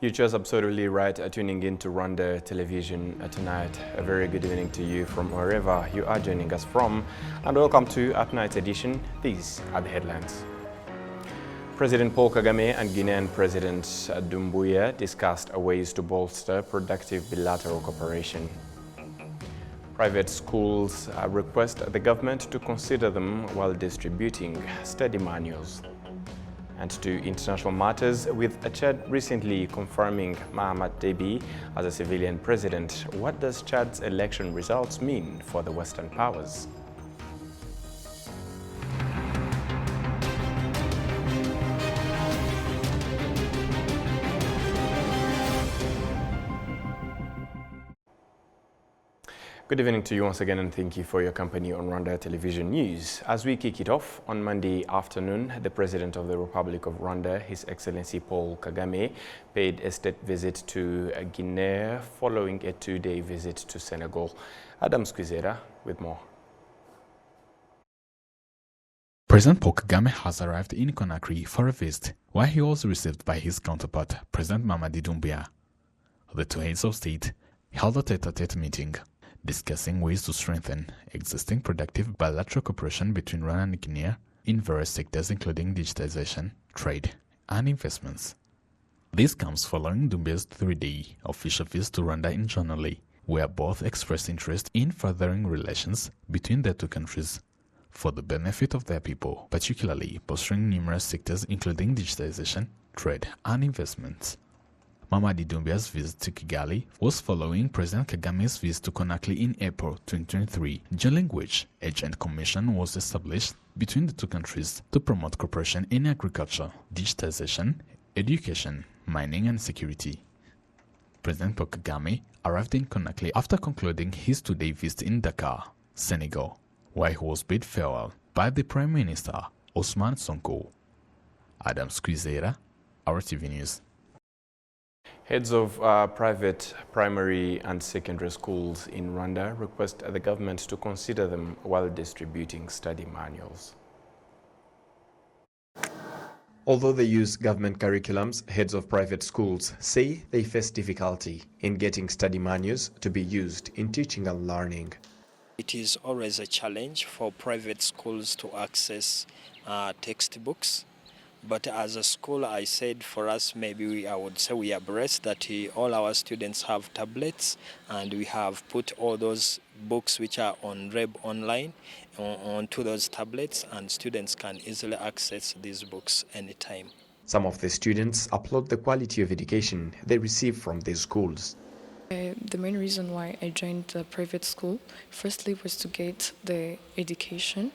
You chose absolutely right tuning in to Rwanda Television tonight. A very good evening to you from wherever you are joining us from, and welcome to At Night edition. These are the headlines. President Paul Kagame and Guinean President Doumbouya discussed ways to bolster productive bilateral cooperation. Private schools request the government to consider them while distributing study manuals. And to international matters, with Chad recently confirming RwandaTV as a civilian president, what does Chad's election results mean for the Western powers? Good evening to you once again, and thank you for your company on Rwanda Television News. As we kick it off, on Monday afternoon, the President of the Republic of Rwanda, His Excellency Paul Kagame, paid a state visit to Guinea following a two-day visit to Senegal. Adam Squizera with more. President Paul Kagame has arrived in Conakry for a visit, where he was received by his counterpart, President Doumbouya. The two heads of state held a tete-a-tete meeting, discussing ways to strengthen existing productive bilateral cooperation between Rwanda and Guinea in various sectors including digitization, trade, and investments. This comes following Doumbouya's three-day official visit to Rwanda in January, where both expressed interest in furthering relations between the two countries for the benefit of their people, particularly bolstering numerous sectors including digitization, trade, and investments. Doumbouya's visit to Kigali was following President Kagame's visit to Conakry in April 2023, during which a joint commission was established between the two countries to promote cooperation in agriculture, digitization, education, mining, and security. President Paul Kagame arrived in Conakry after concluding his two-day visit in Dakar, Senegal, where he was bid farewell by the Prime Minister, Ousmane Sonko. Adam Squizera, RwandaTV News. Heads of private primary and secondary schools in Rwanda request the government to consider them while distributing study manuals. Although they use government curriculums, heads of private schools say they face difficulty in getting study manuals to be used in teaching and learning. It is always a challenge for private schools to access textbooks. But as a school, I said for us, maybe I would say we are blessed that all our students have tablets, and we have put all those books which are on REB online onto those tablets, and students can easily access these books anytime. Some of the students applaud the quality of education they receive from these schools. The main reason why I joined the private school, firstly, was to get the education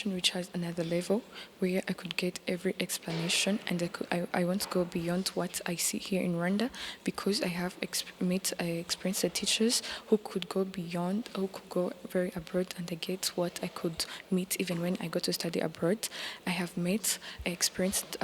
which has another level where I could get every explanation, and I want to go beyond what I see here in Rwanda, because I have experienced teachers who could go beyond, who could go very abroad, and I get what I could meet even when I go to study abroad. I have met experienced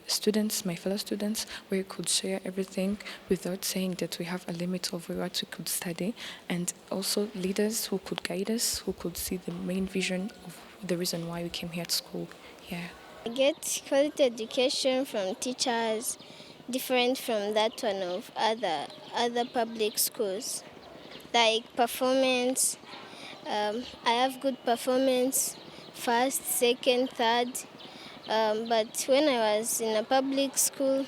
students, my fellow students, where we could share everything without saying that we have a limit of what we could study, and also leaders who could guide us, who could see the main vision of the reason why we came here to school. Yeah. I get quality education from teachers different from that one of other public schools. Like performance, I have good performance, first, second, third. But when I was in a public school,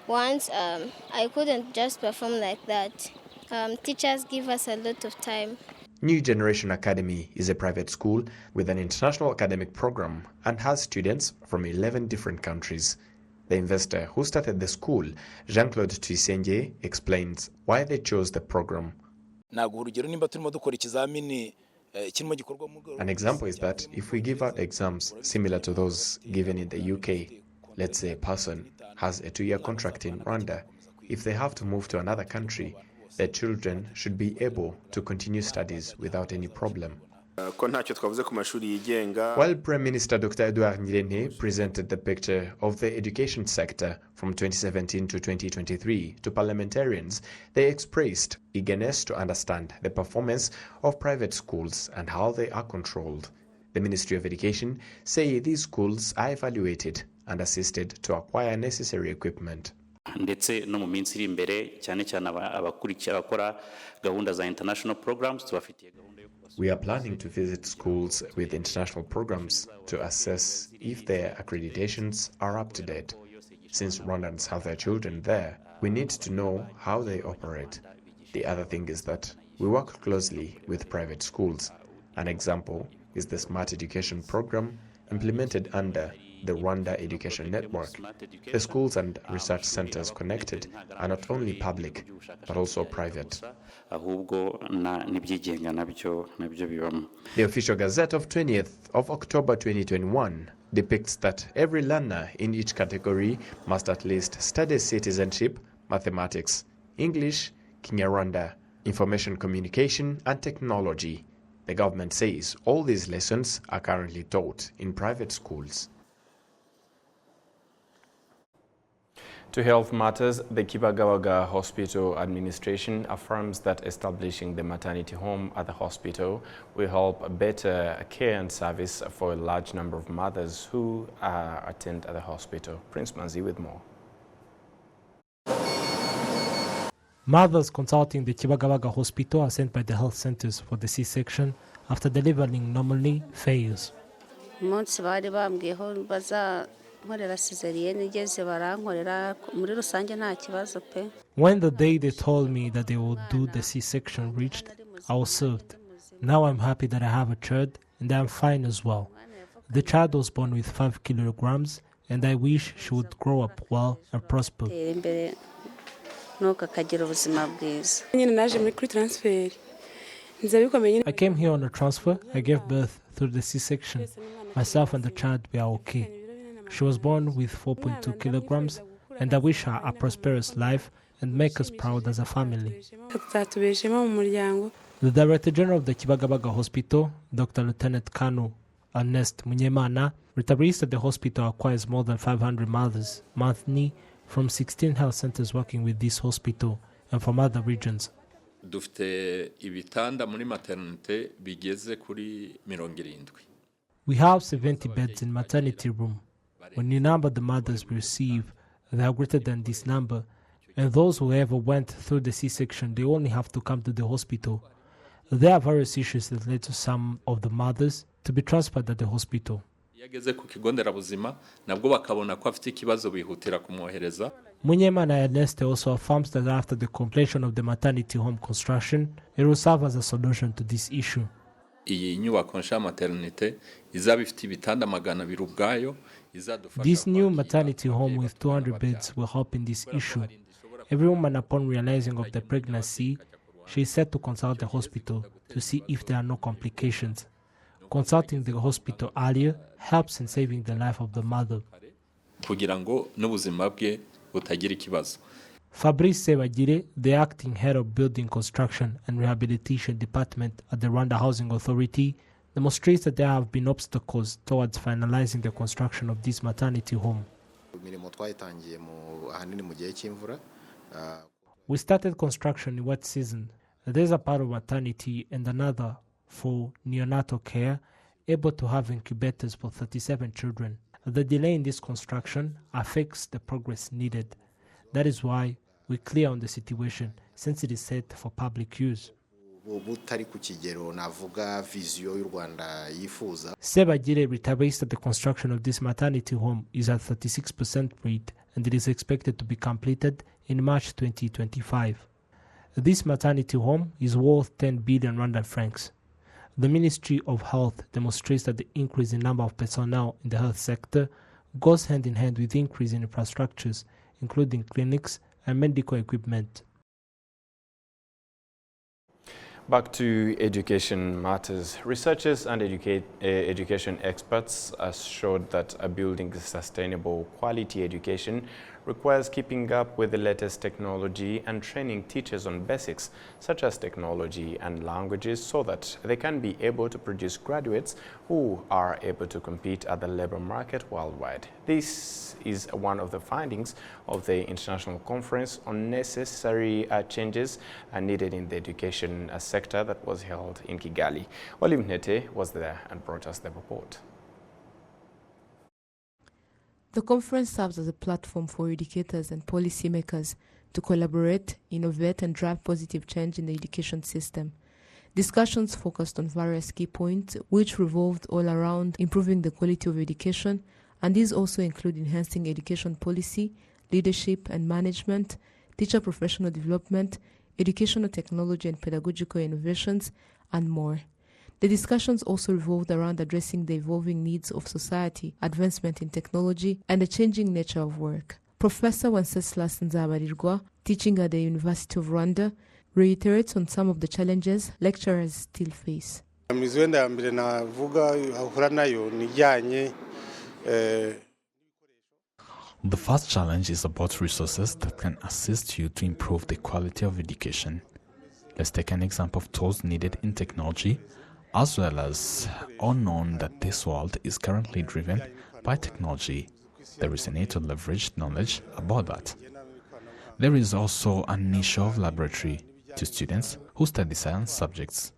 once I couldn't just perform like that. Teachers give us a lot of time. New Generation Academy is a private school with an international academic program and has students from 11 different countries. The investor who started the school, Jean-Claude Tuyisenge, explains why they chose the program. An example is that if we give out exams similar to those given in the UK, let's say a person has a 2-year contract in Rwanda, if they have to move to another country, their children should be able to continue studies without any problem. While Prime Minister Dr. Edouard Ngirente presented the picture of the education sector from 2017 to 2023 to parliamentarians, they expressed eagerness to understand the performance of private schools and how they are controlled. The Ministry of Education say these schools are evaluated and assisted to acquire necessary equipment. ndetse no mu minsi iri imbere cyane cyane abakora gahunda za international programs tubafitiye gahunda yo We are planning to visit schools with international programs to assess if their accreditations are up to date. Since Rwandans have their children there, we need to know how they operate. The other thing is that we work closely with private schools. An example is the Smart Education program implemented under the Rwanda Education Network. The schools and research centers connected are not only public, but also private. The official Gazette of 20th of October 2021 depicts that every learner in each category must at least study citizenship, mathematics, English, Kinyarwanda, information communication, and technology. The government says all these lessons are currently taught in private schools. To health matters, the Kibagabaga Hospital Administration affirms that establishing the maternity home at the hospital will help better care and service for a large number of mothers who attend at the hospital. Prince Manzi with more. Mothers consulting the Kibagabaga Hospital are sent by the health centers for the C-section after delivering normally fails. When the day they told me that they would do the C-section reached, I was served. Now I'm happy that I have a child and I'm fine as well. The child was born with 5 kilograms and I wish she would grow up well and prosper. I came here on a transfer. I gave birth through the C-section. Myself and the child were okay. She was born with 4.2 kilograms, and I wish her a prosperous life and make us proud as a family. The Director General of the Kibagabaga Hospital, Dr. Lieutenant Colonel Ernest Munyemana, reiterates that the hospital acquires more than 500 mothers monthly from 16 health centers working with this hospital and from other regions. We have 70 beds in maternity room. When you number the mothers we receive, they are greater than this number, and those who ever went through the C-section, they only have to come to the hospital. There are various issues that led to some of the mothers to be transferred at the hospital. Munyemana Ernest also affirms that after the completion of the maternity home construction, it will serve as a solution to this issue. This new maternity home with 200 beds will help in this issue. Every woman, upon realizing of the pregnancy, she is set to consult the hospital to see if there are no complications. Consulting the hospital earlier helps in saving the life of the mother. Fabrice Sebagire, the acting head of Building Construction and Rehabilitation Department at the Rwanda Housing Authority, demonstrates that there have been obstacles towards finalizing the construction of this maternity home. We started construction in wet season. There's a part of maternity and another for neonatal care, able to have incubators for 37 children. The delay in this construction affects the progress needed. That is why we're clear on the situation, since it is set for public use. Sebagire reiterates that the construction of this maternity home is at 36% rate and it is expected to be completed in March 2025. This maternity home is worth 10 billion Rwandan francs. The Ministry of Health demonstrates that the increase in number of personnel in the health sector goes hand in hand with the increase in infrastructures, including clinics and medical equipment. Back to education matters. Researchers and education experts showed that building sustainable quality education requires keeping up with the latest technology and training teachers on basics such as technology and languages so that they can be able to produce graduates who are able to compete at the labor market worldwide. This is one of the findings of the International Conference on Necessary Changes Needed in the Education Sector that was held in Kigali. Olive Nete was there and brought us the report. The conference serves as a platform for educators and policymakers to collaborate, innovate, and drive positive change in the education system. Discussions focused on various key points, which revolved all around improving the quality of education, and these also include enhancing education policy, leadership and management, teacher professional development, educational technology and pedagogical innovations, and more. The discussions also revolved around addressing the evolving needs of society, advancement in technology, and the changing nature of work. Professor Wenceslas Nzabarirwa, teaching at the University of Rwanda, reiterates on some of the challenges lecturers still face. The first challenge is about resources that can assist you to improve the quality of education. Let's take an example of tools needed in technology, as well as all known that this world is currently driven by technology. There is a need to leverage knowledge about that. There is also an issue of laboratory to students who study science subjects.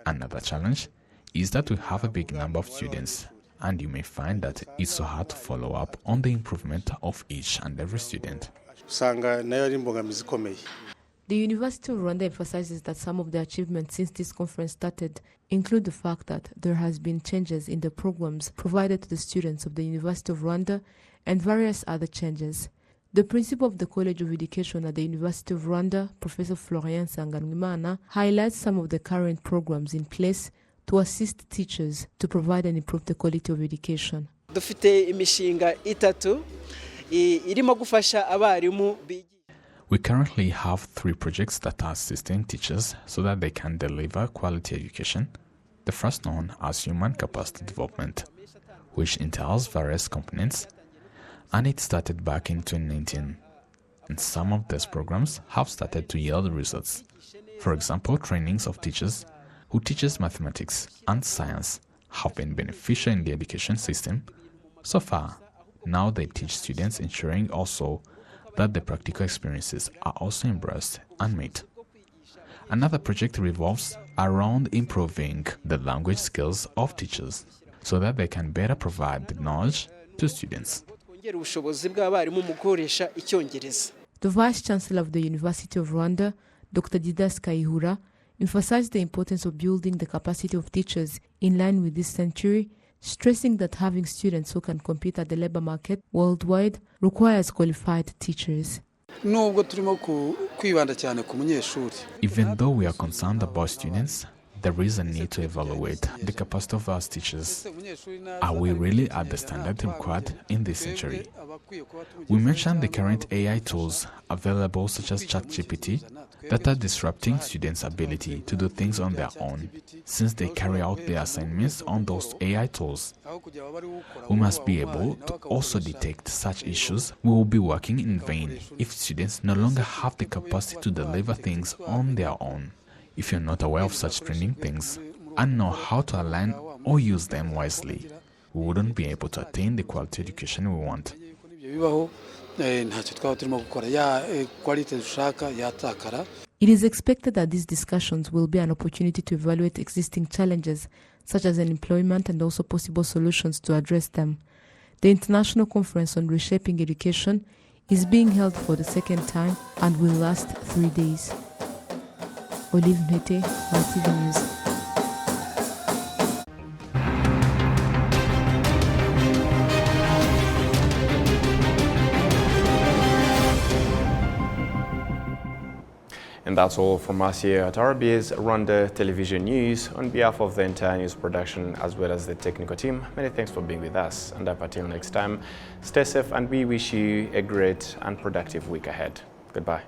Another challenge is that we have a big number of students, and you may find that it's so hard to follow up on the improvement of each and every student. The University of Rwanda emphasizes that some of the achievements since this conference started include the fact that there has been changes in the programs provided to the students of the University of Rwanda and various other changes. The principal of the College of Education at the University of Rwanda, Professor Florian Sanganwimana, highlights some of the current programs in place to assist teachers to provide and improve the quality of education. We currently have 3 projects that are assisting teachers so that they can deliver quality education. The first known as Human Capacity Development, which entails various components, and it started back in 2019. And some of these programs have started to yield results. For example, trainings of teachers who teaches mathematics and science have been beneficial in the education system. So far, now they teach students, ensuring also that the practical experiences are also embraced and made. Another project revolves around improving the language skills of teachers so that they can better provide the knowledge to students. The Vice Chancellor of the University of Rwanda, Dr. Didas Kayihura, emphasized the importance of building the capacity of teachers in line with this century, stressing that having students who can compete at the labor market worldwide requires qualified teachers. Even though we are concerned about students, there is a need to evaluate the capacity of our teachers. Are we really at the standard required in this century? We mentioned the current AI tools available such as ChatGPT that are disrupting students' ability to do things on their own since they carry out their assignments on those AI tools. We must be able to also detect such issues. We will be working in vain if students no longer have the capacity to deliver things on their own. If you're not aware of such trending things and know how to align or use them wisely, we wouldn't be able to attain the quality education we want. It is expected that these discussions will be an opportunity to evaluate existing challenges, such as unemployment and also possible solutions to address them. The International Conference on Reshaping Education is being held for the second time and will last 3 days. Olive Mete, RwandaTV News. And that's all from us here at RB's Rwanda Television News. On behalf of the entire news production as well as the technical team, many thanks for being with us. And up until next time, stay safe and we wish you a great and productive week ahead. Goodbye.